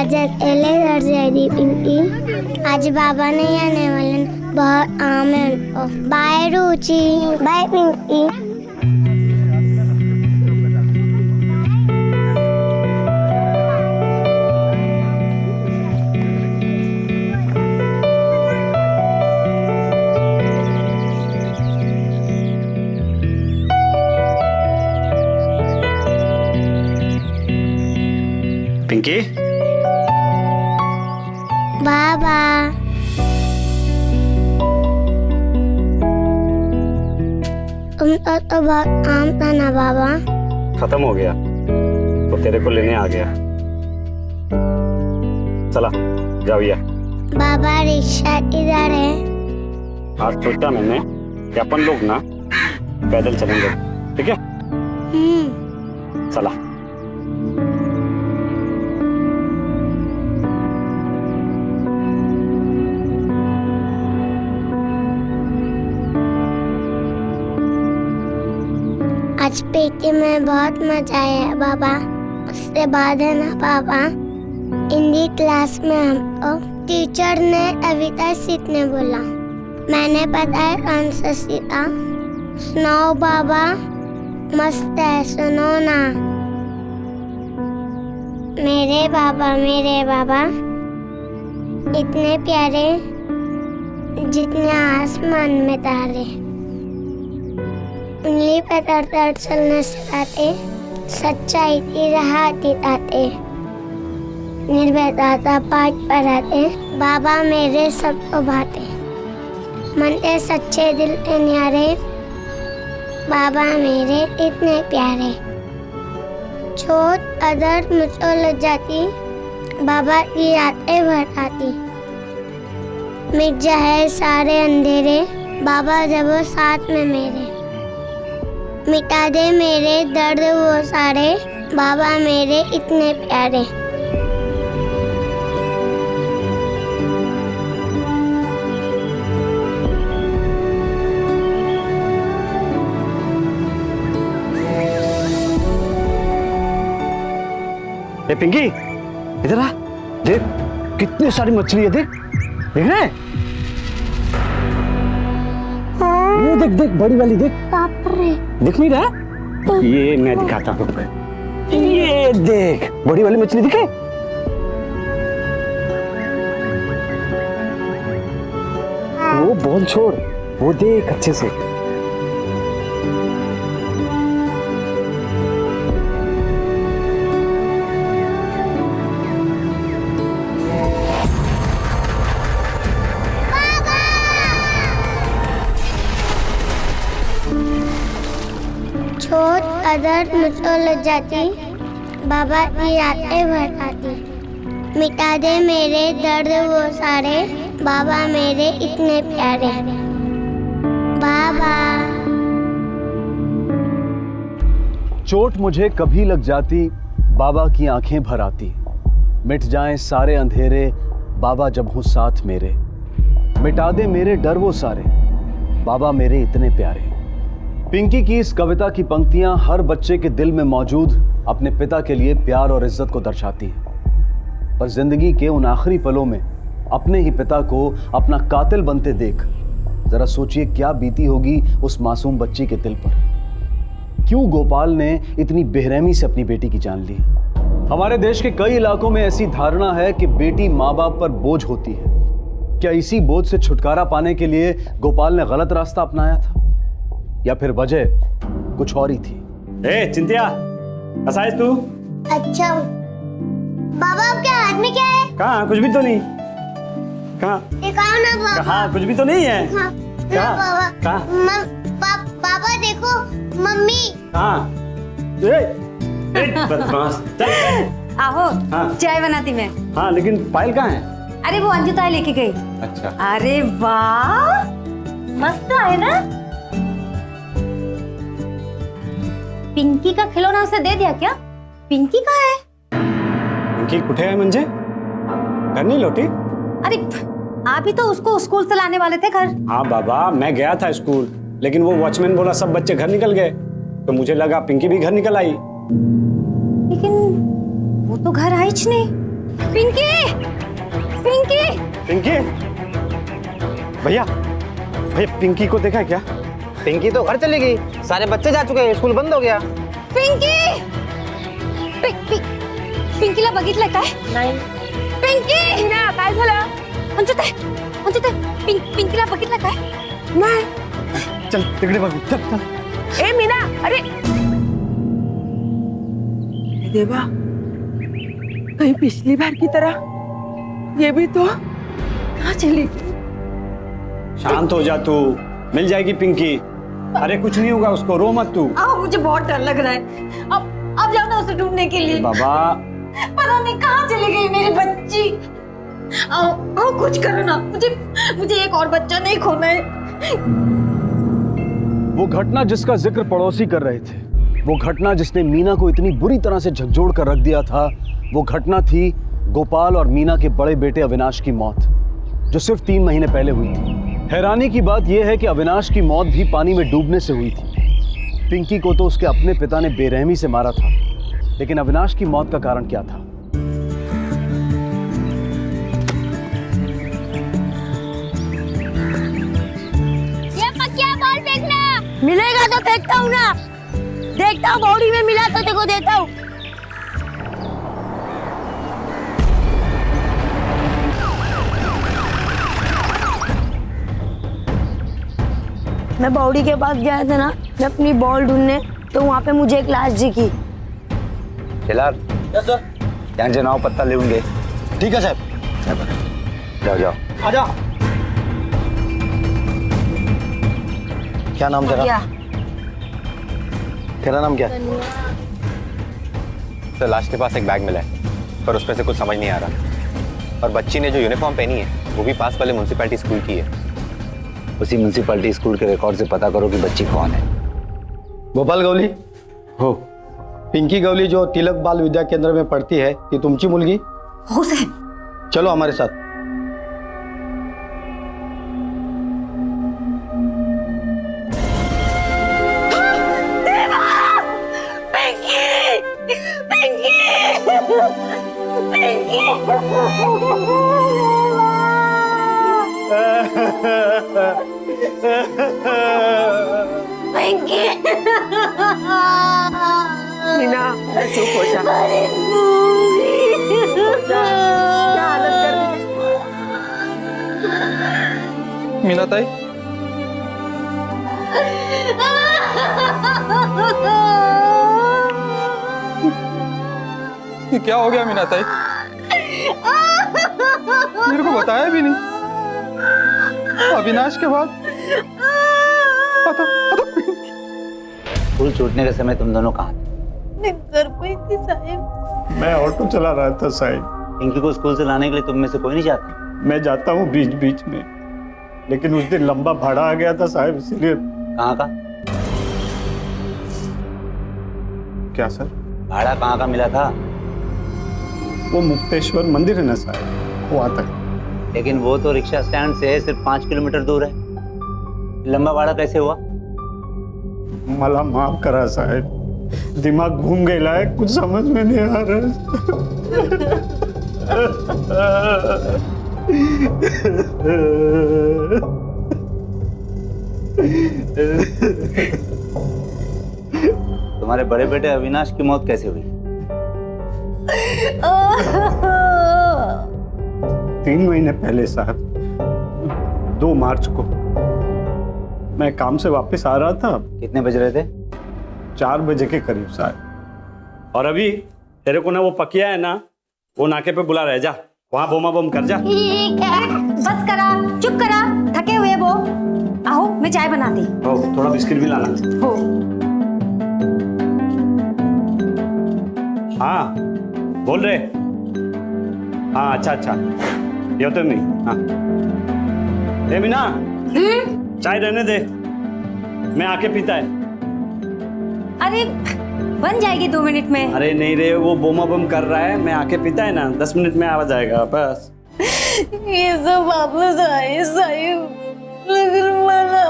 आज अकेले घर जा रही पिंकी। आज बाबा नहीं आने वाले, बहुत आम है उनको। बाय रुचि, बाय पिंकी। पिंकी, बाबा तुमको तो बहुत आम था ना बाबा। खत्म हो गया तो तेरे को लेने आ गया। चला जाओ ये। बाबा रिक्शा किधर है? आज सोचा मैंने कि अपन लोग ना पैदल चलेंगे, ठीक है? चला। आज पीटी में बहुत मजा आया बाबा। उसके बाद है ना बाबा, हिंदी क्लास में हमको टीचर ने कविता सीखने बोला। मैंने बताया कौन सा सीखा? सुनाओ बाबा, मस्त है, सुनो ना। मेरे बाबा इतने प्यारे जितने आसमान में तारे। उंगली पे तर चलने सिखाते, सच्चाई की राह दिखाते, निर्भयता का पाठ पढ़ाते। बाबा मेरे सबको भाते, मन के सच्चे दिल के न्यारे। बाबा मेरे इतने प्यारे। छोट अदर मुझको लग जाती, बाबा की यादें भराती। मिट जाए सारे अंधेरे, बाबा जब वो साथ में मेरे। मिटा दे मेरे दर्द वो सारे, बाबा मेरे इतने प्यारे। ए पिंकी, इधर आ। देख कितनी सारी मछली है, देख देख रहे हैं? वो देख देख, बड़ी वाली देख। बाप रे, दिख नहीं रहा? ये मैं दिखाता हूँ। ये देख, बड़ी वाली मछली दिखे? वो बॉल छोड़, वो देख अच्छे से। छोट अदर मुझको लग जाती, बाबा की यादें भराती। मिटा दे मेरे दर्द वो सारे, बाबा मेरे इतने प्यारे। बाबा चोट मुझे कभी लग जाती, बाबा की आंखें भर आती। मिट जाएं सारे अंधेरे, बाबा जब हूँ साथ मेरे। मिटा दे मेरे डर वो सारे, बाबा मेरे इतने प्यारे। पिंकी की इस कविता की पंक्तियां हर बच्चे के दिल में मौजूद अपने पिता के लिए प्यार और इज्जत को दर्शाती हैं। पर जिंदगी के उन आखिरी पलों में अपने ही पिता को अपना कातिल बनते देख जरा सोचिए क्या बीती होगी उस मासूम बच्ची के दिल पर। क्यों गोपाल ने इतनी बेरहमी से अपनी बेटी की जान ली? हमारे देश के कई इलाकों में ऐसी धारणा है कि बेटी माँ बाप पर बोझ होती है। क्या इसी बोझ से छुटकारा पाने के लिए गोपाल ने गलत रास्ता अपनाया था, या फिर वजह कुछ और ही थी? ए चिंतिया, कैसा है तू? अच्छा बाबा, आपके हाथ में क्या है? कहाँ, कुछ भी तो नहीं। कहाँ? दिखाओ ना बाबा। कहाँ, कुछ भी तो नहीं है। हाँ, कहाँ? बाबा। कहाँ? बाबा देखो, मम्मी। कहाँ? बदमाश, चल। आहो, हाँ। चाय बनाती मैं। हाँ, लेकिन फाइल कहाँ है? अरे वो अंजू ताई लेके गई। अच्छा। अरे वाह, मस्त है ना? पिंकी का खिलौना उसे दे दिया क्या? पिंकी कहाँ है? पिंकी कुठे है म्हणजे? घर नहीं लौटी? अरे आप ही तो उसको स्कूल से लाने वाले थे घर। हाँ बाबा, मैं गया था स्कूल, लेकिन वो वॉचमैन बोला सब बच्चे घर निकल गए, तो मुझे लगा पिंकी भी घर निकल आई। लेकिन वो तो घर आई नहीं। पिंकी, पिंकी, पिंकी, भैया भैया पिंकी को देखा है क्या? पिंकी तो घर चली गई, सारे बच्चे जा चुके हैं, स्कूल बंद हो गया। पिंकी, पिंकीला बघितलं काय? नाही. पिंकी ना, काय झालं? अंजुते पिंकीला बघितलं काय? नाही. चल तिकडे बघू, चल चल। ए मीना, अरे देवा, कहीं पिछली बार की तरह ये भी तो कहाँ चली गई? शांत हो जा तू, मिल जाएगी पिंकी। अरे कुछ नहीं होगा उसको, रो मत तू। मुझे बहुत डर लग रहा है। अब जाओ ना उसे ढूंढने के लिए। बाबा पता नहीं कहाँ चली गई मेरी बच्ची। आओ कुछ करो ना, मुझे एक और बच्चा नहीं खोना है। वो घटना जिसका जिक्र पड़ोसी कर रहे थे, वो घटना जिसने मीना को इतनी बुरी तरह से झकझोर कर रख दिया था, वो घटना थी गोपाल और मीना के बड़े बेटे अविनाश की मौत, जो सिर्फ 3 महीने पहले हुई थी। हैरानी की बात यह है कि अविनाश की मौत भी पानी में डूबने से हुई थी। पिंकी को तो उसके अपने पिता ने बेरहमी से मारा था, लेकिन अविनाश की मौत का कारण क्या था? ये पकिया बॉल फेंकना। मिलेगा तो फेंकता हूँ ना, देखता हूँ बॉडी में मिला तो तेको देता हूँ। मैं बॉडी के पास गया था ना, मैं अपनी बॉल ढूंढने, तो वहाँ पे मुझे एक लाश दिखी। खिलार, यहाँ से नाव पत्ता लेंगे। ठीक है साहब। जाओ जाओ। आ जाओ। क्या नाम तेरा? क्या? तेरा नाम क्या? तो लाश के पास एक बैग मिला है, पर उसमें से कुछ समझ नहीं आ रहा। और बच्ची ने जो यूनिफॉर्म पहनी है, वो भी पास वाले म्युनिसिपैलिटी स्कूल की है। उसी म्युनिसिपैलिटी स्कूल के रिकॉर्ड से पता करो कि बच्ची कौन है। गोपाल गवली, हो पिंकी गवली जो तिलक बाल विद्या केंद्र में पढ़ती है, ती तुमची मुलगी? हो साहेब। चलो हमारे साथ। मीना, चुप हो जा। क्या हालत कर दी? मीना ताई, ये क्या हो गया मीना ताई? मेरे को बताया भी नहीं। अविनाश के बाद स्कूल छूटने के समय तुम दोनों कहाँ थे? घर पे थी साहेब। मैं ऑटो चला रहा था साहब। पिंकी को स्कूल से लाने के लिए तुम में से कोई नहीं जाता? मैं जाता हूँ बीच बीच में, लेकिन उस दिन लंबा भाड़ा आ गया था साहब, इसलिए। कहाँ का क्या सर? भाड़ा कहाँ का मिला था? वो मुक्तेश्वर मंदिर है ना साहब, वहाँ तक। लेकिन वो तो रिक्शा स्टैंड से सिर्फ 5 किलोमीटर दूर है। लंबा भाड़ा कैसे हुआ? मला माफ करा साहब, दिमाग घूम गया है, कुछ समझ में नहीं आ रहा। तुम्हारे बड़े बेटे अविनाश की मौत कैसे हुई? 3 महीने पहले साहब, 2 मार्च को मैं काम से वापस आ रहा था। कितने बज रहे थे? 4 बजे के करीब साहब। और अभी तेरे को ना वो पकिया है ना, वो नाके पे बुला रहे, जा वहां बोमा बम कर जा। ठीक है, बस करा, चुप करा, थके हुए वो। आओ मैं चाय बनाती। हो, थोड़ा बिस्किट भी लाना। हो। हाँ बोल रहे। हाँ अच्छा अच्छा, ये तो नहीं। हाँ ए मीना, चाय रहने दे, मैं आके पीता है। अरे बन जाएगी 2 मिनट में। अरे नहीं रे, वो बोमा बम कर रहा है, मैं आके पीता है ना, 10 मिनट में आ जाएगा बस। ये सब वापस आए साहिब, लेकिन मना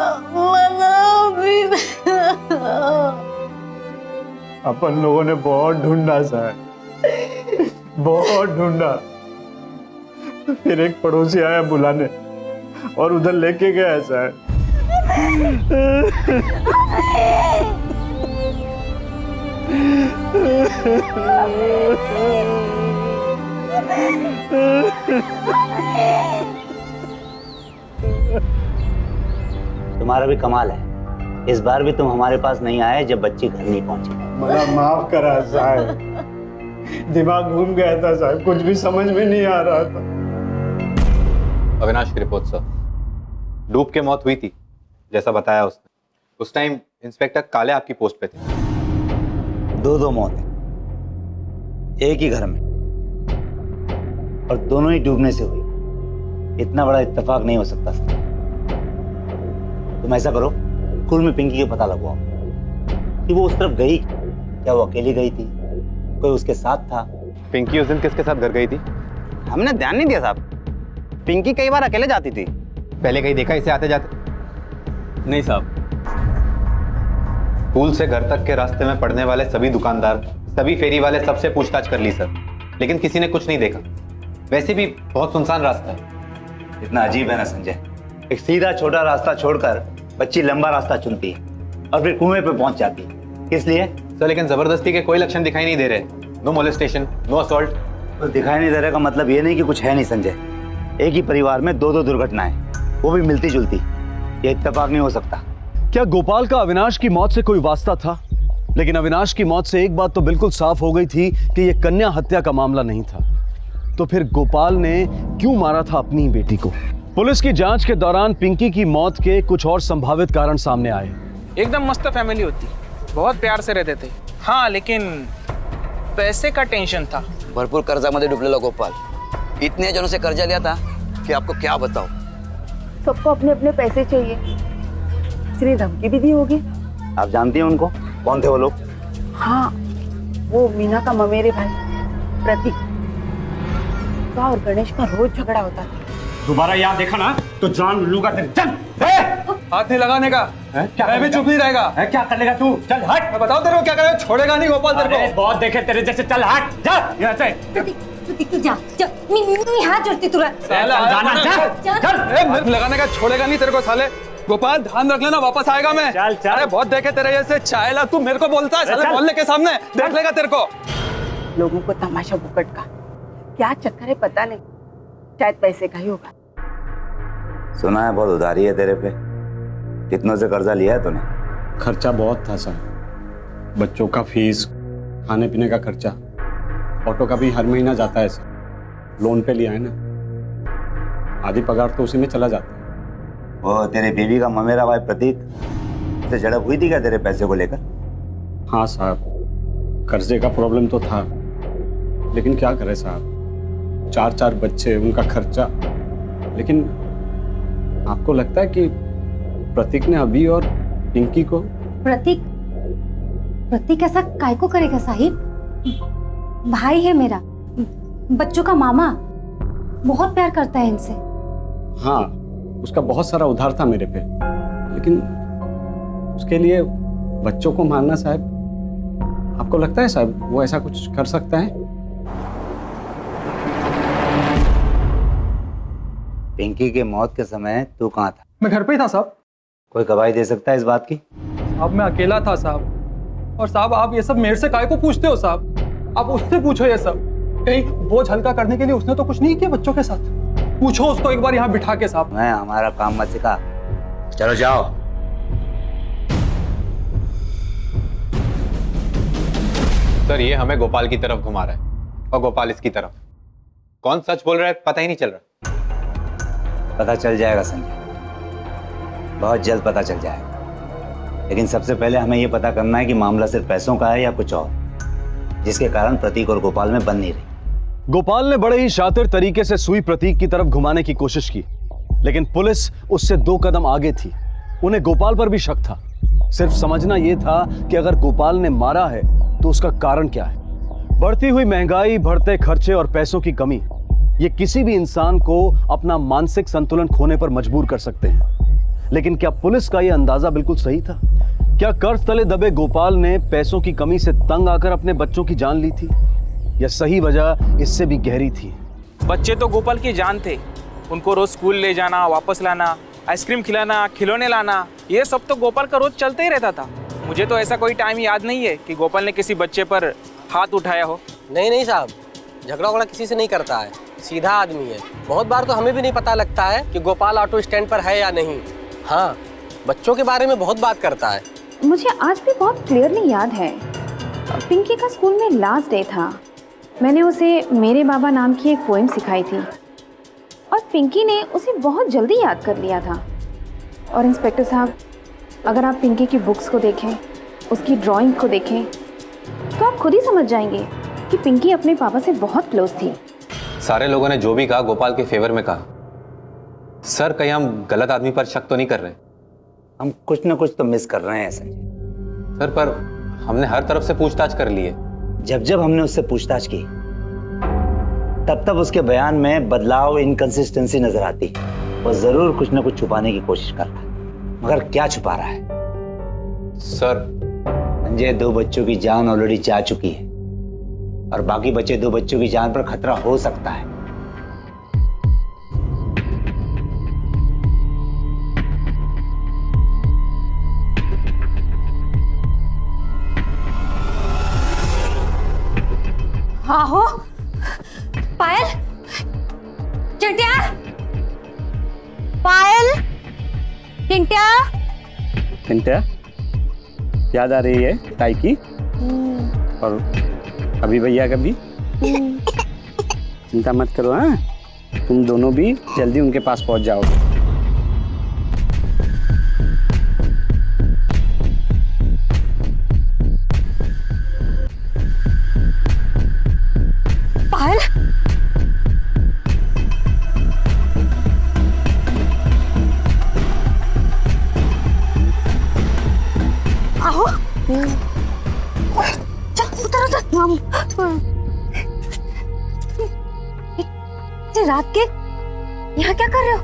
अभी। अपन लोगों ने बहुत ढूंढा सर, बहुत ढूंढा, फिर एक पड़ोसी आया बुलाने और उधर लेके गया ऐसा है। तुम्हारा भी कमाल है, इस बार भी तुम हमारे पास नहीं आए जब बच्ची घर नहीं पहुंची। मला माफ करा साहब, दिमाग घूम गया था साहब, कुछ भी समझ में नहीं आ रहा था। अविनाश की रिपोर्ट सर, डूब के मौत हुई थी जैसा बताया उसने। उस टाइम इंस्पेक्टर काले आपकी पोस्ट पे थे। दो मौतें एक ही घर में, और दोनों ही डूबने से हुई। इतना बड़ा इत्तेफाक नहीं हो सकता सर। तुम ऐसा करो, स्कूल में पिंकी का पता लगवाओ कि वो उस तरफ गई, क्या वो अकेली गई थी, कोई उसके साथ था। पिंकी उस दिन किसके साथ घर गई थी? हमने ध्यान नहीं दिया साहब। पिंकी कई बार अकेले जाती थी। पहले कहीं देखा इसे आते जाते? नहीं साहब। स्कूल से घर तक के रास्ते में पड़ने वाले सभी दुकानदार, सभी फेरी वाले, सबसे पूछताछ कर ली सर, लेकिन किसी ने कुछ नहीं देखा। वैसे भी बहुत सुनसान रास्ता है। इतना अजीब है ना संजय, एक सीधा छोटा रास्ता छोड़कर बच्ची लंबा रास्ता चुनती है और फिर कुएं पे पहुंच जाती है। किस लिए सर? लेकिन जबरदस्ती के कोई लक्षण दिखाई नहीं दे रहे। No molestation, no assault. तो दिखाई नहीं दे रहा का मतलब ये नहीं कि कुछ है नहीं संजय। एक ही परिवार में दो दुर्घटनाएं, वो भी मिलती जुलती। ये इत्तेफाक नहीं हो सकता। क्या गोपाल का अविनाश की मौत से कोई वास्ता था? लेकिन अविनाश की मौत से एक बात तो बिल्कुल साफ हो गई थी कि यह कन्या हत्या का मामला नहीं था। तो फिर गोपाल ने क्यों मारा था अपनी ही बेटी को? पुलिस की जांच के दौरान पिंकी की मौत के कुछ और संभावित कारण सामने आए। एकदम मस्त फैमिली होती, बहुत प्यार से रहते थे। हाँ, लेकिन पैसे का टेंशन था। भरपूर कर्जामध्ये डुबलेला गोपाल, इतने जनों से कर्जा लिया था कि आपको क्या बताओ। सबको अपने अपने पैसे चाहिए, इसलिए धमकी भी दी होगी। आप जानती हैं उनको? कौन थे वो लोग? हाँ, वो मीना का ममेरे भाई प्रतीक का और गणेश का रोज झगड़ा होता था। दोबारा यहाँ देखा ना तो जान लूंगा तेरे। चल हाथ नहीं लगाने का। क्या मैं भी चुप नहीं रहेगा। क्या कर लेगा तू? चल हट। मैं बताओ तेरे को क्या करेगा। छोड़ेगा नहीं गोपाल तेरे को। बहुत देखे तेरे जैसे। चल हट, जा यहाँ से। तू जा जा, मी हाथ जोड़ती तुला। जाना, चल लगाने का, छोड़ेगा नहीं तेरे को साले। गोपाल ध्यान रख लेना, वापस आएगा मैं। चल। अरे बहुत देखे तेरे जैसे चायला, तू मेरे को बोलता है साले मोहल्ले के सामने, देख लेगा तेरे को। लोगों को तमाशा बुकट का क्या चक्कर है पता नहीं, शायद पैसे का ही होगा। सुना है बहुत उधारी है तेरे पे। कितनों से कर्जा लिया है तूने? खर्चा बहुत था सर, बच्चों का फीस, खाने पीने का खर्चा, ऑटो का भी हर महीना जाता है सर। लोन पे लिया है ना, आधी पगार तो उसी में चला जाता है। वो तेरे बीवी का ममेरा भाई प्रतीक से झड़प हुई थी क्या तेरे पैसे को लेकर? हाँ साहब, कर्जे का प्रॉब्लम तो था, लेकिन क्या करें साहब, 4 बच्चे, उनका खर्चा। लेकिन आपको लगता है कि प्रतीक ने अभी और पिंकी को? प्रतीक ऐसा काय को करेगा साहिब? भाई है मेरा, बच्चों का मामा, बहुत प्यार करता है इनसे। हाँ, उसका बहुत सारा उधार था मेरे पे, लेकिन उसके लिए बच्चों को मारना साहब, आपको लगता है साहब वो ऐसा कुछ कर सकता है? पिंकी के मौत के समय तू कहाँ था? मैं घर पे ही था साहब। कोई गवाही दे सकता है इस बात की? अब मैं अकेला था साहब। और साहब आप ये सब मेरे से काय को पूछते हो साहब? आप उससे पूछो ये सब। कहीं बोझ हल्का करने के लिए उसने तो कुछ नहीं किया बच्चों के साथ। पूछो उसको एक बार यहाँ बिठा के साहब। मैं हमारा काम मत सिखा, चलो जाओ। सर ये हमें गोपाल की तरफ घुमा रहा है और गोपाल इसकी तरफ। कौन सच बोल रहा है पता ही नहीं चल रहा। पता चल जाएगा संजय, बहुत जल्द पता चल जाएगा। लेकिन सबसे पहले हमें यह पता करना है कि मामला सिर्फ पैसों का है या कुछ और, जिसके कारण प्रतीक और गोपाल में बन नहीं रही। गोपाल ने बड़े ही शातिर तरीके से सुई प्रतीक की तरफ घुमाने की कोशिश की, लेकिन पुलिस उससे 2 कदम आगे थी। उन्हें गोपाल पर भी शक था। सिर्फ समझना यह था कि अगर गोपाल ने मारा है तो उसका कारण क्या है। बढ़ती हुई महंगाई, बढ़ते खर्चे और पैसों की कमी, ये किसी भी इंसान को अपना मानसिक संतुलन खोने पर मजबूर कर सकते हैं। लेकिन क्या पुलिस का यह अंदाजा बिल्कुल सही था? क्या कर्ज तले दबे गोपाल ने पैसों की कमी से तंग आकर अपने बच्चों की जान ली थी, या सही वजह इससे भी गहरी थी? बच्चे तो गोपाल की जान थे। उनको रोज स्कूल ले जाना, वापस लाना, आइसक्रीम खिलाना, खिलौने लाना, ये सब तो गोपाल का रोज चलते ही रहता था। मुझे तो ऐसा कोई टाइम याद नहीं है कि गोपाल ने किसी बच्चे पर हाथ उठाया हो। नहीं नहीं साहब, झगड़ा वगड़ा किसी से नहीं करता है, सीधा आदमी है। बहुत बार तो हमें भी नहीं पता लगता है कि गोपाल ऑटो स्टैंड पर है या नहीं। हाँ, बच्चों के बारे में बहुत बात करता है। मुझे आज भी बहुत क्लियरली याद है, पिंकी का स्कूल में लास्ट डे था। मैंने उसे मेरे बाबा नाम की एक पोएम सिखाई थी और पिंकी ने उसे बहुत जल्दी याद कर लिया था। और इंस्पेक्टर साहब, अगर आप पिंकी की बुक्स को देखें, उसकी ड्राइंग को देखें, तो आप खुद ही समझ जाएंगे कि पिंकी अपने पापा से बहुत क्लोज थी। सारे लोगों ने जो भी कहा गोपाल के फेवर में कहा। सर, कहीं हम गलत आदमी पर शक तो नहीं कर रहे? हम कुछ ना कुछ तो मिस कर रहे हैं संजय। सर, पर हमने हर तरफ से पूछताछ कर ली है। जब जब हमने उससे पूछताछ की तब तब उसके बयान में बदलाव, इनकंसिस्टेंसी नजर आती। वो जरूर कुछ ना कुछ छुपाने की कोशिश कर रहा है, मगर क्या छुपा रहा है? सर संजय, 2 बच्चों की जान ऑलरेडी जा चुकी है और बाकी बचे 2 बच्चों की जान पर खतरा हो सकता है। हाँ हो पायल, चिंटिया, पायल, चिंटिया। चिंटिया, याद आ रही है ताई की? और अभी भैया का भी? चिंता मत करो, हाँ? तुम दोनों भी जल्दी उनके पास पहुंच जाओगे। पायल, आओ। चल उतर उतर। इतनी रात के यहाँ क्या कर रहे हो?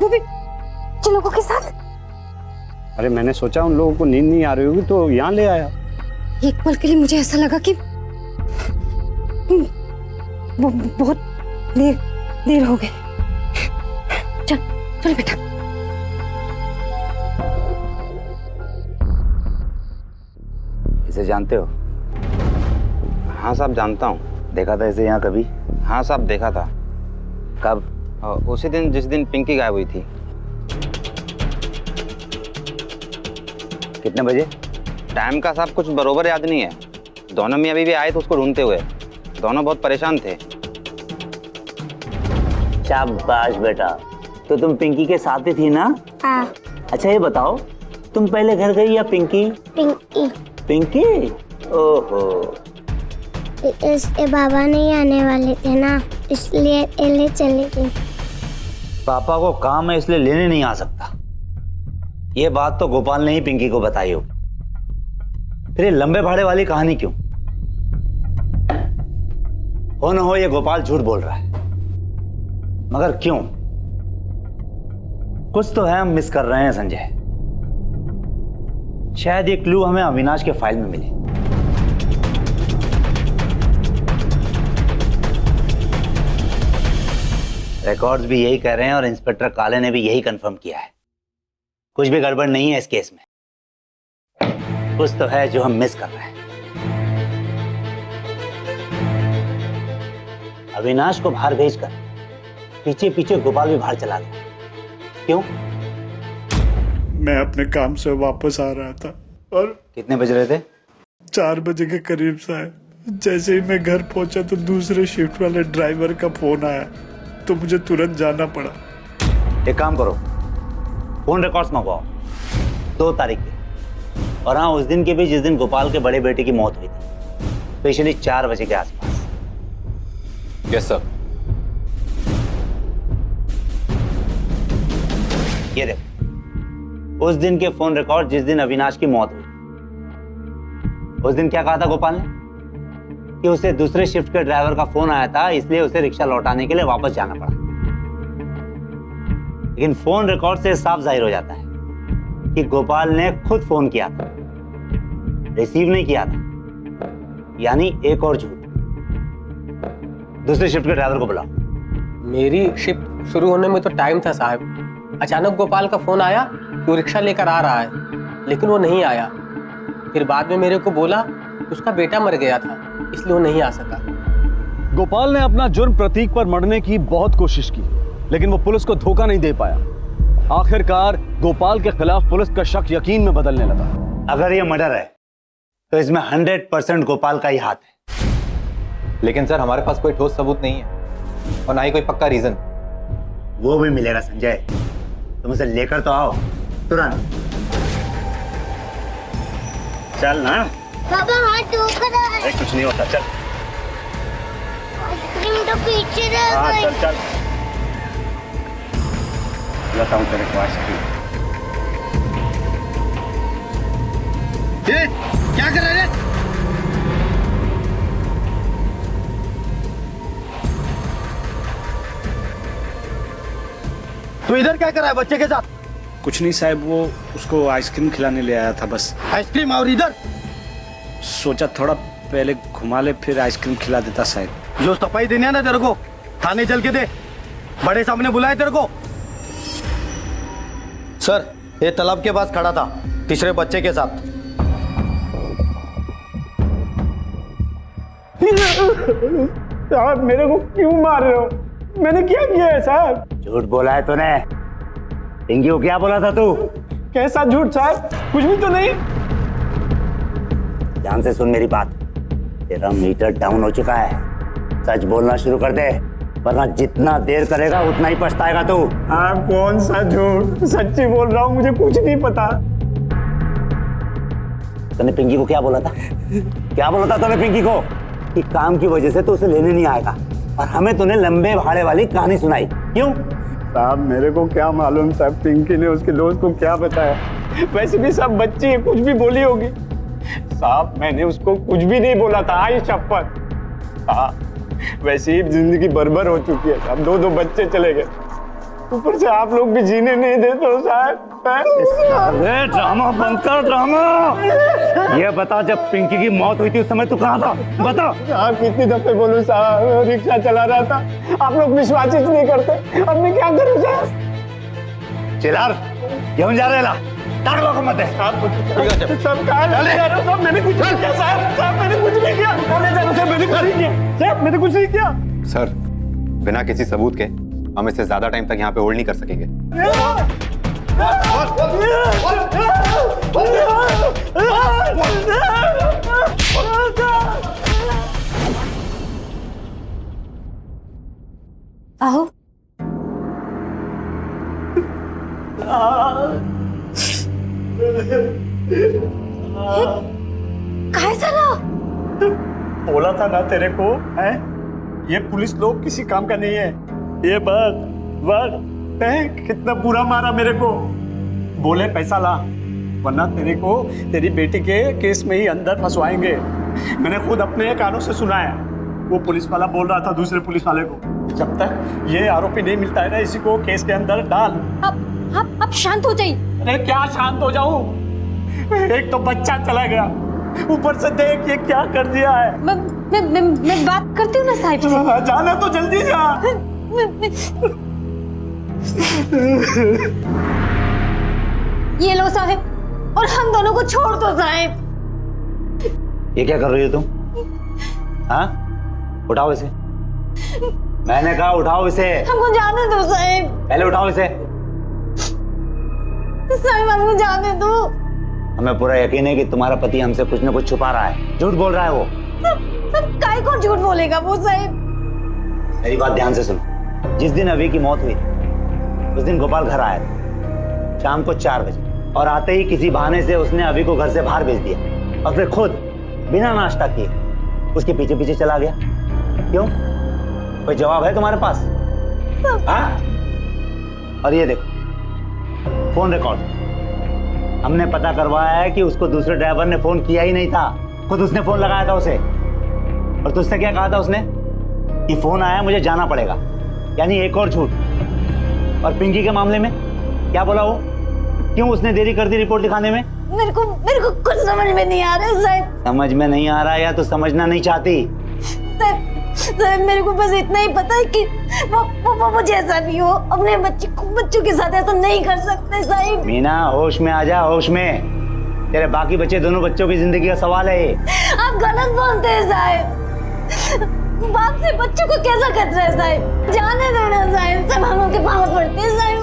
वो भी जिन लोगों के साथ? अरे मैंने सोचा उन लोगों को नींद नहीं आ रही होगी तो यहाँ ले आया। एक पल के लिए मुझे ऐसा लगा कि वो बहुत देर हो गई। चल चल बेटा। इसे जानते हो? हाँ साहब, जानता हूँ। देखा था इसे यहाँ कभी? हाँ साहब, देखा था। कब? उसी दिन जिस दिन पिंकी गायब हुई थी। कितने बजे? टाइम का साहब कुछ बरोबर याद नहीं है। दोनों में अभी भी आए थे उसको ढूंढते हुए। दोनों बहुत परेशान थे। शाबाश बेटा, तो तुम पिंकी के साथ ही थी ना? हाँ। अच्छा ये बताओ, तुम पहले घर गई या पिंकी? पिंकी। पिंकी? ओहो। इसके बाबा नहीं आने वाले थे ना, इसलिए ले चली गई। पापा को काम है इसलिए लेने नहीं आ सकता। ये बात तो गोपाल ने ही पिंकी को बताई हो। फिर ये लंबे भाड़े वाली कहानी क्यों? हो न हो ये गोपाल झूठ बोल रहा है, मगर क्यों? कुछ तो है हम मिस कर रहे हैं संजय। शायद ये क्लू हमें अविनाश के फाइल में मिले। रिकॉर्ड्स भी यही कह रहे हैं और इंस्पेक्टर काले ने भी यही कंफर्म किया है। कुछ भी गड़बड़ नहीं है इस केस में। कुछ तो है जो हम मिस कर रहे हैं। अविनाश को बाहर भेजकर पीछे पीछे गोपाल भी बाहर चला गया। क्यों? मैं अपने काम से वापस आ रहा था और कितने बज रहे थे? 4 बजे के करीब सा है। जैसे ही मैं घर पहुंचा तो दूसरे शिफ्ट वाले ड्राइवर का फोन आया, तो मुझे तुरंत जाना पड़ा। एक काम करो, फोन रिकॉर्ड्स मंगवाओ 2 तारीख के, और हाँ उस दिन के भी जिस दिन गोपाल के बड़े बेटे की मौत हुई थी, स्पेशली 4 बजे के आसपास। Yes sir. ये देखो, उस दिन के फोन रिकॉर्ड जिस दिन अविनाश की मौत हुई। उस दिन क्या कहा था गोपाल ने? कि उसे दूसरे शिफ्ट के ड्राइवर का फोन आया था, इसलिए उसे रिक्शा लौटाने के लिए वापस जाना पड़ा। लेकिन फोन रिकॉर्ड से साफ जाहिर हो जाता है कि गोपाल ने खुद फोन किया था, रिसीव नहीं किया था। यानी एक और झूठ। दूसरे शिफ्ट के ड्राइवर को बुलाओ। मेरी शिफ्ट शुरू होने में तो टाइम था साहब। अचानक गोपाल का फोन आया कि वो रिक्शा लेकर आ रहा है, लेकिन वो नहीं आया। फिर बाद में मेरे को बोला कि उसका बेटा मर गया था, इसलिए वो नहीं आ सका। गोपाल ने अपना जुर्म प्रतीक पर मढ़ने की बहुत कोशिश की, लेकिन वो पुलिस को धोखा नहीं दे पाया। आखिरकार गोपाल के खिलाफ पुलिस का शक यकीन में बदलने लगा। अगर ये मर्डर है तो इसमें 100% गोपाल का ही हाथ है। लेकिन सर हमारे पास कोई ठोस सबूत नहीं है और ना ही कोई पक्का रीजन। वो भी मिलेगा संजय, तुम उसे लेकर तो आओ तुरंत। चल ना। पापा हाथ दुख रहा है। कुछ नहीं होता, चल। आइसक्रीम तो पीछे रह हाँ गई। चल चल, बताऊं तेरे को आइसक्रीम। क्या कर रहे हैं? तू इधर क्या कर रहा है बच्चे के साथ? कुछ नहीं साहब, वो उसको आइसक्रीम खिलाने ले आया था बस। आइसक्रीम और इधर? सोचा थोड़ा पहले घुमा ले फिर आइसक्रीम खिला देता साहब। जो सफाई देनी है ना तेरे को, थाने चल के दे। बड़े सामने बुलाए तेरे को। सर, ये तालाब के पास खड़ा था तीसरे बच्चे के साथ। साहब मेरे को क्यों मार रहे हो? मैंने क्या किया है साहब? झूठ बोला है तूने। पिंकी को क्या बोला था तू? कैसा झूठ साहब? कुछ भी तो नहीं। ध्यान से सुन मेरी बात। तेरा मीटर डाउन हो चुका है, सच बोलना शुरू कर दे, वरना जितना देर करेगा उतना ही पछताएगा तू। आप कौन सा झूठ? सच्ची बोल रहा हूँ, मुझे कुछ नहीं पता। तूने पिंकी को क्या बोला था? क्या बोला था तूने पिंकी को? कि काम की वजह से तो उसे लेने नहीं आएगा, और हमें तूने लंबे भाड़े वाली कहानी सुनाई। क्यों? साहब मेरे को क्या मालूम साहब, पिंकी ने उसके दोस्त को क्या बताया। वैसे भी सब बच्ची है, कुछ भी बोली होगी। साहब मैंने उसको कुछ भी नहीं बोला था, आई शपथ। हाँ, वैसे ही जिंदगी बर्बाद हो चुकी है साहब, दो बच्चे चले गए, ऊपर से आप लोग भी जीने नहीं देते हो साहब। अरे ड्रामा बंद कर, ड्रामा। ये बता, जब पिंकी की मौत हुई थी उस समय तू कहाँ था? बता। आप कितनी दफे बोलूं साहब, रिक्शा चला रहा था, आप लोग विश्वास ही नहीं करते। अब मैं क्या करूं साहब? चिल्लार, क्यों जा रहे ला? ताक लो को मत दे। सब कहाँ जा रहे हो? सब मैंने कुछ नहीं किया साहब, साहब मैंने कुछ नहीं किया। मैंने कुछ नहीं किया साहब, मैंने कुछ नहीं किया। सर बिना किसी सबूत के हम इसे ज्यादा टाइम तक यहाँ पे होल्ड नहीं कर सकेंगे। आओ। काय झालं? बोला था ना तेरे को, है? ये पुलिस लोग किसी काम का नहीं है। ये बस कितना बुरा मारा मेरे को। बोले पैसा ला, वरना तेरे को तेरी बेटी के केस में ही अंदर फंसवाएंगे। मैंने खुद अपने कानों से सुना है। वो पुलिस वाला बोल रहा था दूसरे पुलिस वाले को, जब तक ये आरोपी नहीं मिलता है ना, इसी को केस के अंदर डाल। अब शांत हो जाइए। अरे क्या शांत हो जाऊं? एक तो बच्चा चला गया, ऊपर से देख ये क्या कर दिया है। मैं बात करती हूँ ना साहिब से। जाना तो जल्दी जा। ये लो साहिब, और हम दोनों को छोड़ दो साहिब। ये क्या कर रही हो तुम? हाँ, उठाओ इसे। मैंने कहा उठाओ इसे। हमको जाने दो साहिब। पहले उठाओ इसे। साहिब हमको जाने दो। हमें पूरा यकीन है कि तुम्हारा पति हमसे कुछ न कुछ छुपा रहा है, झूठ बोल रहा है वो। सब काय को झूठ बोलेगा वो साहिब? मेरी बात ध्यान से सुनो। जिस दिन अभी की मौत हुई उस दिन गोपाल घर आया था शाम को 4 बजे, और आते ही किसी बहाने से उसने अभी को घर से बाहर भेज दिया, और फिर खुद बिना नाश्ता किए उसके पीछे पीछे चला गया। क्यों? कोई जवाब है तुम्हारे पास? हाँ? और ये देखो फोन रिकॉर्ड, हमने पता करवाया है कि उसको दूसरे ड्राइवर ने फोन किया ही नहीं था, खुद उसने फोन लगाया था उसे। और तुझसे क्या कहा था उसने? कि फोन आया मुझे जाना पड़ेगा, यानी एक और झूठ। और पिंकी के मामले में क्या बोला वो? क्यों उसने देरी कर दी रिपोर्ट लिखाने में? मेरे को कुछ समझ में नहीं आ रहा है साहिब। समझ में नहीं आ रहा या तो समझना नहीं चाहती? साहब मेरे को बस इतना ही पता है कि वो जैसा भी हो अपने बच्चों के साथ ऐसा नहीं कर सकते साहब। मीना होश में आ जा, होश में। तेरे बाकी बच्चे, दोनों बच्चों की जिंदगी का सवाल है ये। आप गलत बोलते हैं साहब। बाप से बच्चों को कैसा खतरा है साहब? जाने दो ना साहब, सब हम उनके पाँव पड़ते हैं साहब।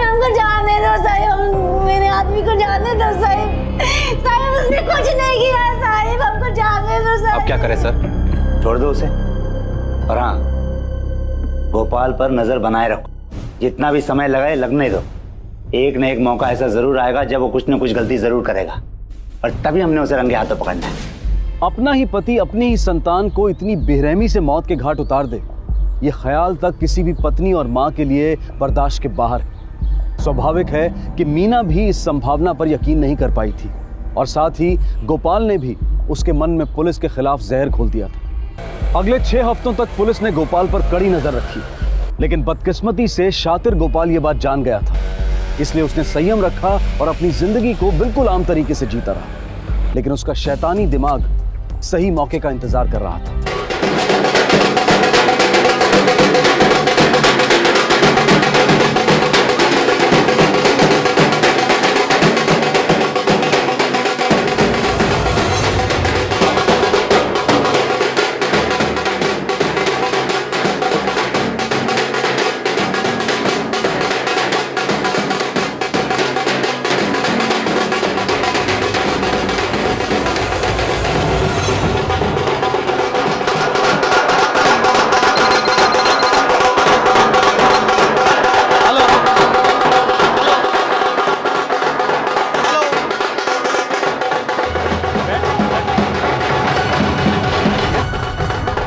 हमको जाने दो साहब, मेरे आदमी को जाने दो साहब। साहब उसने कुछ नहीं किया साहब, हमको जाने दो साहब। अब क्या करें सर? छोड़ दो उसे। और हाँ, गोपाल पर नजर बनाए रखो। जितना भी समय लगाए लगने दो। एक न एक मौका ऐसा जरूर आएगा जब वो कुछ न कुछ गलती जरूर करेगा, और तभी हमने उसे रंगे हाथों पकड़ना है। अपना ही पति अपनी ही संतान को इतनी बेरहमी से मौत के घाट उतार दे, ये ख्याल तक किसी भी पत्नी और माँ के लिए बर्दाश्त के बाहर है। स्वाभाविक है कि मीना भी इस संभावना पर यकीन नहीं कर पाई थी, और साथ ही गोपाल ने भी उसके मन में पुलिस के खिलाफ जहर घोल दिया था। अगले 6 हफ्तों तक पुलिस ने गोपाल पर कड़ी नजर रखी, लेकिन बदकिस्मती से शातिर गोपाल ये बात जान गया था, इसलिए उसने संयम रखा और अपनी जिंदगी को बिल्कुल आम तरीके से जीता रहा। लेकिन उसका शैतानी दिमाग सही मौके का इंतजार कर रहा था।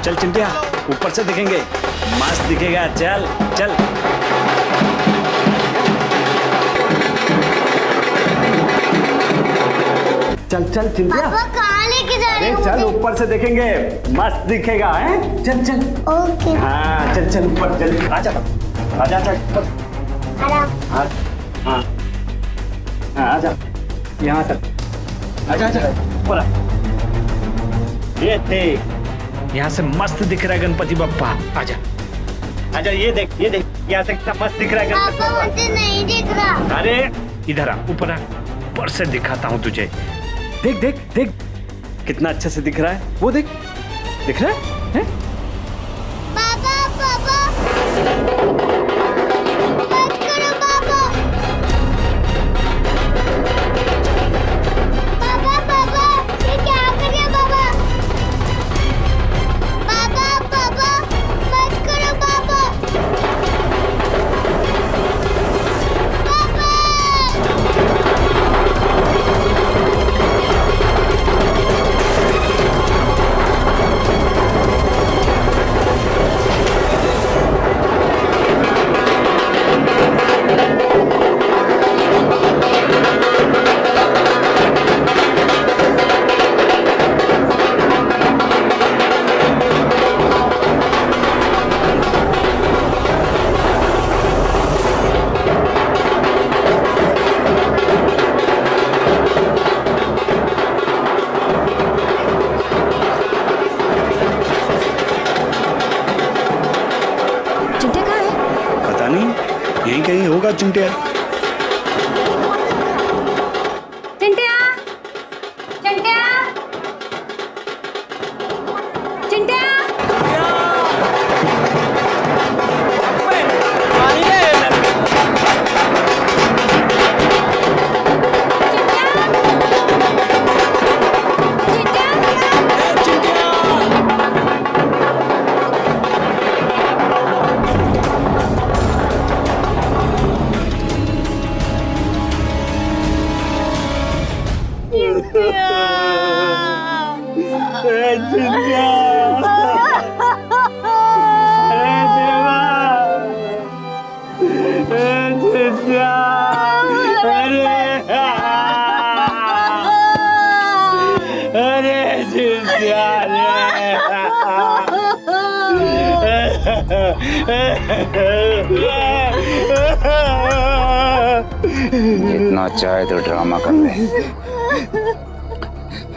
चल चिंटिया, ऊपर से दिखेंगे, मस्त दिखेगा। चल चल। चल चल चिंटिया, पापा कहाँ लेके जा रहे हो? चल ऊपर से देखेंगे, मस्त दिखेगा। है चल चल। ओके। हाँ चल चल ऊपर चल। आजा आजा आजा ऊपर। हाँ हाँ हाँ आजा, यहाँ तक आजा आजा ऊपर आ। ये देख, यहाँ से मस्त दिख रहा है गणपति बप्पा। आजा आजा, ये देख यहाँ से कितना मस्त दिख रहा है गणपति पापा बप्पा। मुझे नहीं दिख रहा। अरे इधर आ, ऊपर आ, ऊपर से दिखाता हूँ तुझे। देख देख देख कितना अच्छे से दिख रहा है। वो देख, दिख रहा है? पापा पापा मत करो पापा। पापा पापा ये क्या कर रहे हो पापा? पापा पापा मत करो पापा। चिंटिया कहाँ है? पता नहीं, यहीं कहीं होगा चिंटिया। चिंटिया चिंटिया चिंटिया। जितना चाहे तो ड्रामा कर ले,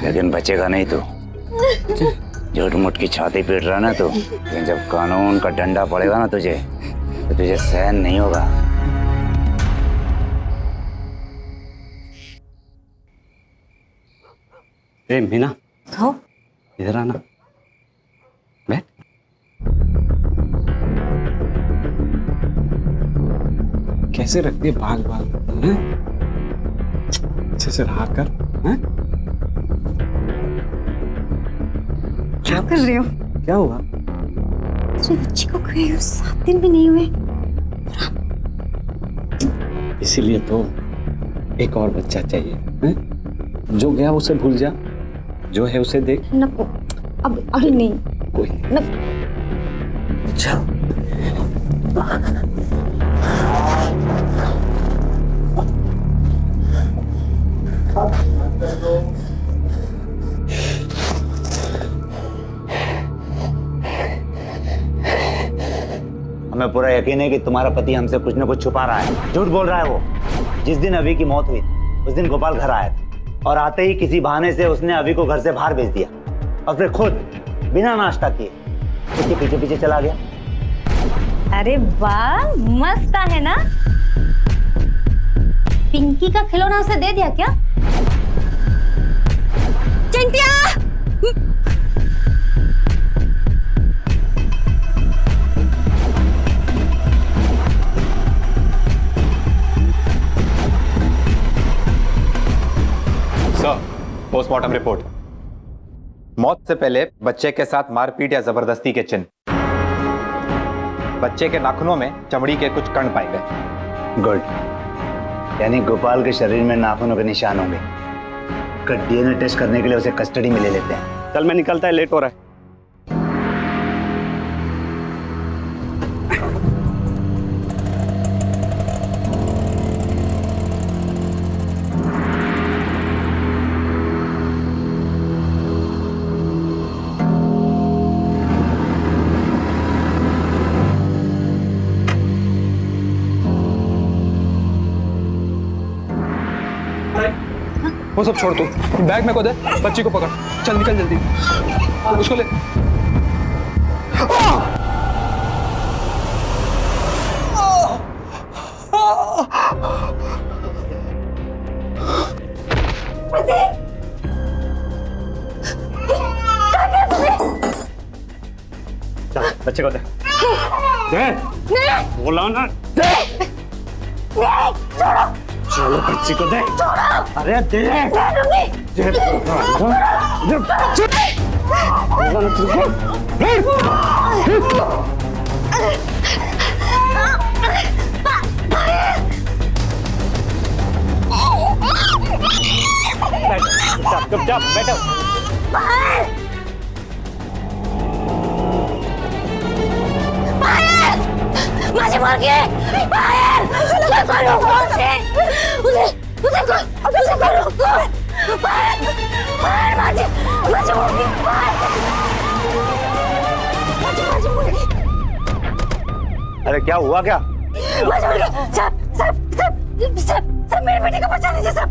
लेकिन बचेगा नहीं तो। झूठ मूठ की छाती पीट रहा ना तू, लेकिन जब कानून का डंडा पड़ेगा ना तुझे, तो तुझे सहन नहीं होगा। ए मीना, हाँ इधर आना, बैठ। कैसे रखती है बाल बाल, हैं? अच्छे से रहा कर, हैं? क्या कर रहे हो? क्या हुआ? तो बच्ची को गए 7 दिन भी नहीं हुए। इसीलिए तो एक और बच्चा चाहिए, हैं? जो गया उसे भूल जा, जो है उसे देख। न, अब अभी नहीं। कोई नहीं। चल। हमें पूरा यकीन है कि तुम्हारा पति हमसे कुछ न कुछ छुपा रहा है, झूठ बोल रहा है वो। जिस दिन अभी की मौत हुई उस दिन गोपाल घर आया था और आते ही किसी बहाने से उसने अभी को घर से बाहर भेज दिया और फिर खुद बिना नाश्ता किए उसके पीछे पीछे चला गया। अरे वाह, मस्त है ना। पिंकी का खिलौना उसे दे दिया क्या? चिंटिया! Postmortem report. मौत से पहले बच्चे के साथ मारपीट या जबरदस्ती के चिन्ह। बच्चे के नाखूनों में चमड़ी के कुछ कण पाए गए। गुड, यानी गोपाल के शरीर में नाखूनों के निशान होंगे। डीएनए टेस्ट करने के लिए उसे कस्टडी में ले लेते हैं। कल मैं निकलता है, लेट हो रहा है। वो सब छोड़, तू बैग मेरे को दे, बच्ची को पकड़, चल निकल जल्दी, उसको ले। चल बच्चे को दे। दे। बोला ना दे। चलो बच्ची को दे। अरे दे। दे। चुपचाप बैठो। माझी मुलगी बाहेर नको उसे बाहेर माझी मुलगी अरे क्या हुआ क्या? सब मेरी बेटी को बचा लीजिए, सब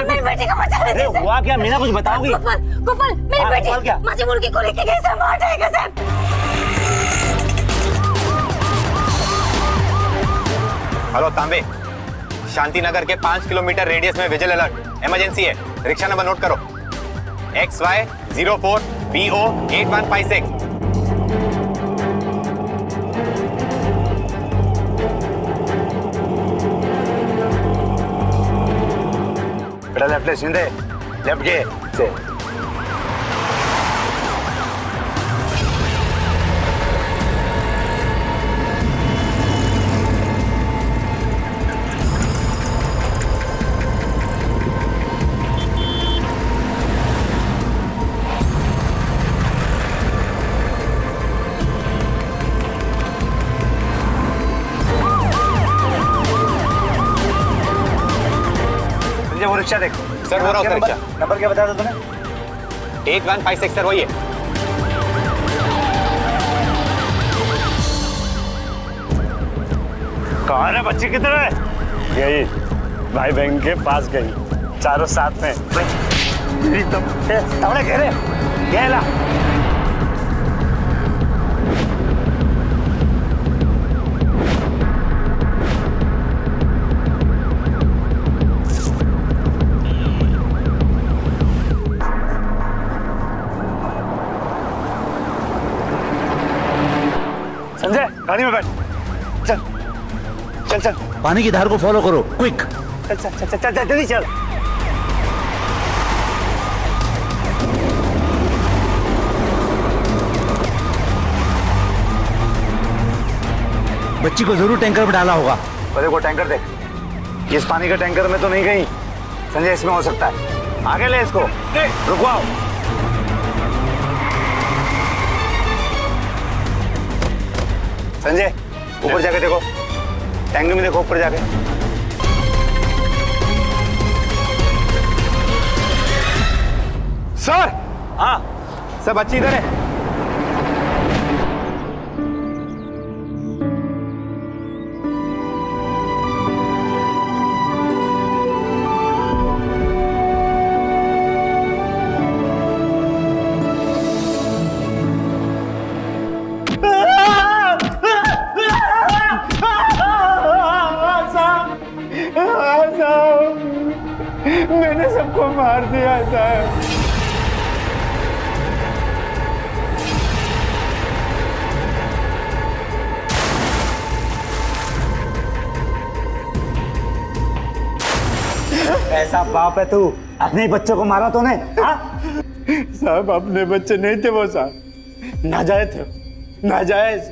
मेरी बेटी को बचा लीजिए। अरे हुआ क्या मीना, कुछ बताओगी? गोपाल मेरी बेटी माझी मुलगी को लेके गए, सब मार जाएगा साहब। हेलो तांबे, शांति नगर के 5 किलोमीटर रेडियस में विजिल अलर्ट, इमरजेंसी है। रिक्शा नंबर नोट करो, XY04BO 8156। बेटा लेफ्ट सीधे, लेफ्ट के से। वो रिक्शा देखो सर, हो रहा है रिक्शा। नंबर क्या बता दो तुमने? 8156 सर, वही है। कहाँ है बच्ची, किधर है? यही भाई बहन के पास गई, चारों साथ में। घेरे चल चल, पानी की धार को फॉलो करो, क्विक। चल चल चल चल चल जल्दी चल। बच्ची को जरूर टैंकर में डाला होगा। पहले वो टैंकर देख, इस पानी का टैंकर में तो नहीं गई। संजय इसमें हो सकता है, आगे ले इसको, रुकवाओ। संजय ऊपर जाके देखो, टैंकर में देखो, ऊपर जाके। सर, हाँ सर, बच्ची इधर है। मैंने सबको मार दिया था। ऐसा बाप है तू, अपने ही बच्चों को मारा तूने? साहब अपने बच्चे नहीं थे वो साहब, नाजायज थे, नाजायज।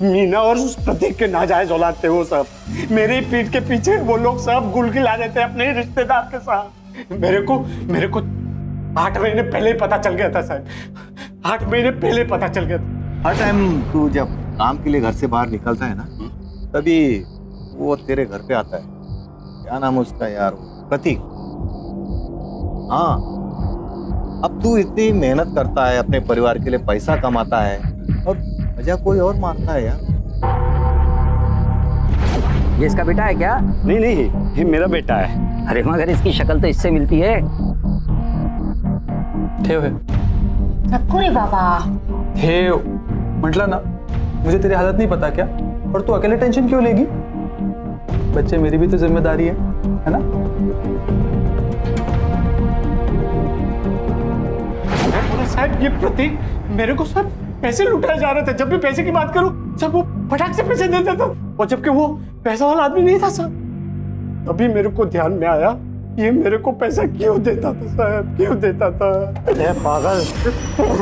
मीना और उस प्रतीक के नाजायज औलाद थे वो सब। मेरी पीठ के पीछे वो लोग सब गुल खिला रहे थे अपने ही रिश्तेदार के साथ। मेरे को 8 महीने पहले ही पता चल गया था साहब, 8 महीने पहले पता चल गया था। हर टाइम तू जब काम के लिए घर से बाहर निकलता है ना, तभी वो तेरे घर पे आता है। क्या नाम है उसका यार, प्रतीक। हाँ, अब तू इतनी मेहनत करता है, अपने परिवार के लिए पैसा कमाता है, और वजह कोई और मारता है यार। ये इसका बेटा है क्या? नहीं नहीं, ये मेरा बेटा है। अरे मगर इसकी शक्ल तो इससे मिलती है। ठेव है नकुरे बाबा, ठेव म्हटलं ना, मुझे तेरी हालत नहीं पता क्या? और तू अकेले टेंशन क्यों लेगी? बच्चे मेरी भी तो जिम्मेदारी है ना? साहब ये प्रतीक मेरे को सब पैसे लुटाए जा रहे थे। जब भी पैसे की बात करूं सब वो फटाक से पैसे देता था, और जबकि वो पैसा वाला आदमी नहीं था साहब। तभी मेरे को ध्यान में आया ये मेरे को पैसा क्यों देता था साहब, क्यों देता था। अरे पागल,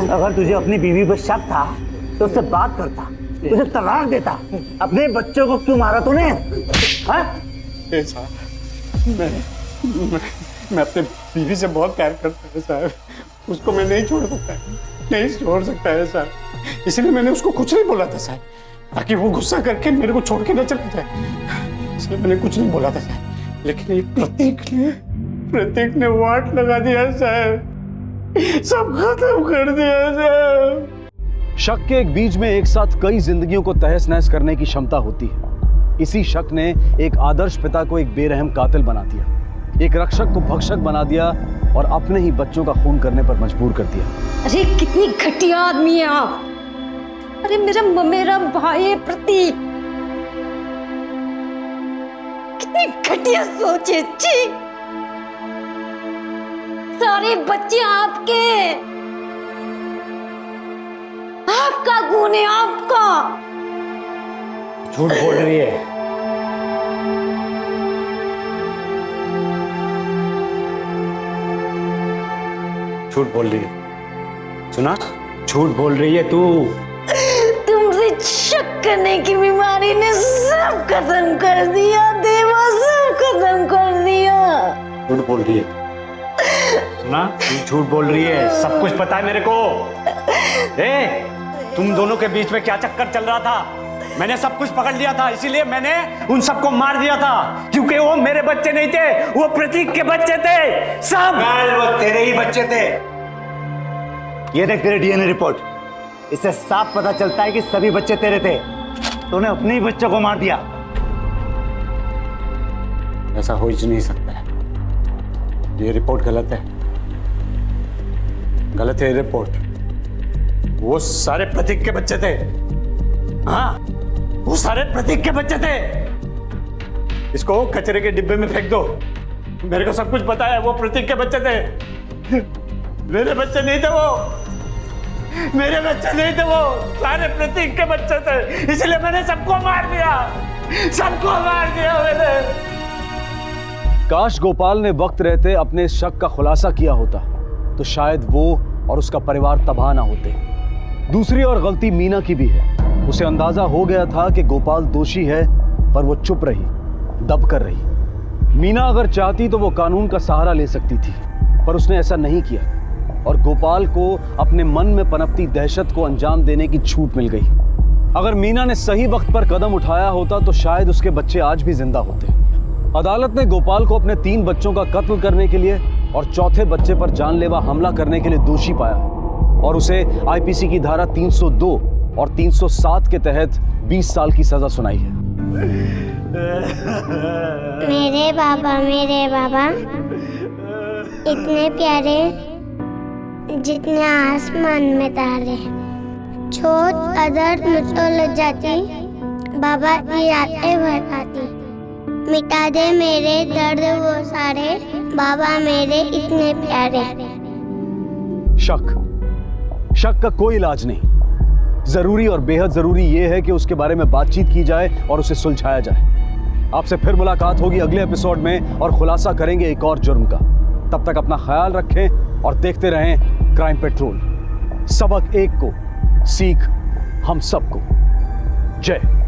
अगर तुझे अपनी बीवी पर शक था तो उससे बात करता, तुझे तलाक देता। अपने बच्चों को क्यों मारा तूने? मैं अपने बीवी से बहुत प्यार करता हूँ साहब, उसको मैं नहीं छोड़ सकता, नहीं छोड़ सकता है साहब। इसलिए मैंने उसको कुछ नहीं बोला था साहब, ताकि वो गुस्सा करके मेरे को छोड़ के न चला जाए। इसलिए मैंने कुछ नहीं बोला था साहब। लेकिन ये प्रतीक ने वाट लगा दिया साहब, सब खत्म कर दिया साहब। शक के एक बीज में एक साथ कई जिंदगियों को तहस नहस करने की क्षमता होती है। इसी शक ने एक आदर्श पिता को एक बेरहम कातिल बना दिया, एक रक्षक को भक्षक बना दिया, और अपने ही बच्चों का खून करने पर मजबूर कर दिया। अरे कितनी घटिया आदमी है आप। अरे मेरा भाई है प्रतीक, कितनी घटिया सोच है। छी, सारे बच्चे आपके, आपका गुण है, आपका। झूठ बोल रही है। झूठ बोल रही है, सुना? झूठ बोल रही है तू। तुमसे शक करने की बीमारी ने सब खत्म कर दिया देवा, सब खत्म कर दिया। झूठ बोल रही है, सुना? तू झूठ बोल रही है, सब कुछ पता है मेरे को। तुम दोनों के बीच में क्या चक्कर चल रहा था मैंने सब कुछ पकड़ लिया था, इसीलिए मैंने उन सबको मार दिया था, क्योंकि वो मेरे बच्चे नहीं थे, वो प्रतीक के बच्चे थे। सब वो तेरे ही बच्चे थे। ये देख तेरे डीएनए रिपोर्ट, इससे साफ पता चलता है कि सभी बच्चे तेरे थे। तूने अपने ही बच्चों को मार दिया। ऐसा हो ही नहीं सकता है, ये रिपोर्ट गलत है, गलत है ये रिपोर्ट। वो सारे प्रतीक के बच्चे थे। हाँ, वो सारे प्रतीक के बच्चे थे। इसको कचरे के डिब्बे में फेंक दो, मेरे को सब कुछ पता है। वो प्रतीक के बच्चे थे, मेरे बच्चे नहीं थे वो, मेरे बच्चे नहीं थे वो, सारे प्रतीक के बच्चे थे। इसलिए मैंने सबको मार दिया, सबको मार दिया मैंने। काश गोपाल ने वक्त रहते अपने शक का खुलासा किया होता तो शायद वो और उसका परिवार तबाह ना होते। दूसरी और गलती मीना की भी है। उसे अंदाजा हो गया था कि गोपाल दोषी है, पर वो चुप रही, दब कर रही। मीना अगर चाहती तो वो कानून का सहारा ले सकती थी, पर उसने ऐसा नहीं किया और गोपाल को अपने मन में पनपती दहशत को अंजाम देने की छूट मिल गई। अगर मीना ने सही वक्त पर कदम उठाया होता तो शायद उसके बच्चे आज भी जिंदा होते। अदालत ने गोपाल को अपने 3 बच्चों का कत्ल करने के लिए और चौथे बच्चे पर जानलेवा हमला करने के लिए दोषी पाया है और उसे आईपीसी की धारा 302 और 307 के तहत 20 साल की सजा सुनाई है। मेरे बाबा इतने प्यारे जितने आसमान में तारे। छोट अदर मुझको लग जाती, बाबा की रातें भर आती। मिटा दे मेरे दर्द वो सारे, बाबा मेरे इतने प्यारे। शक का कोई इलाज नहीं। जरूरी और बेहद जरूरी यह है कि उसके बारे में बातचीत की जाए और उसे सुलझाया जाए। आपसे फिर मुलाकात होगी अगले एपिसोड में और खुलासा करेंगे एक और जुर्म का। तब तक अपना ख्याल रखें और देखते रहें क्राइम पेट्रोल। सबक एक को, सीख हम सबको। जय।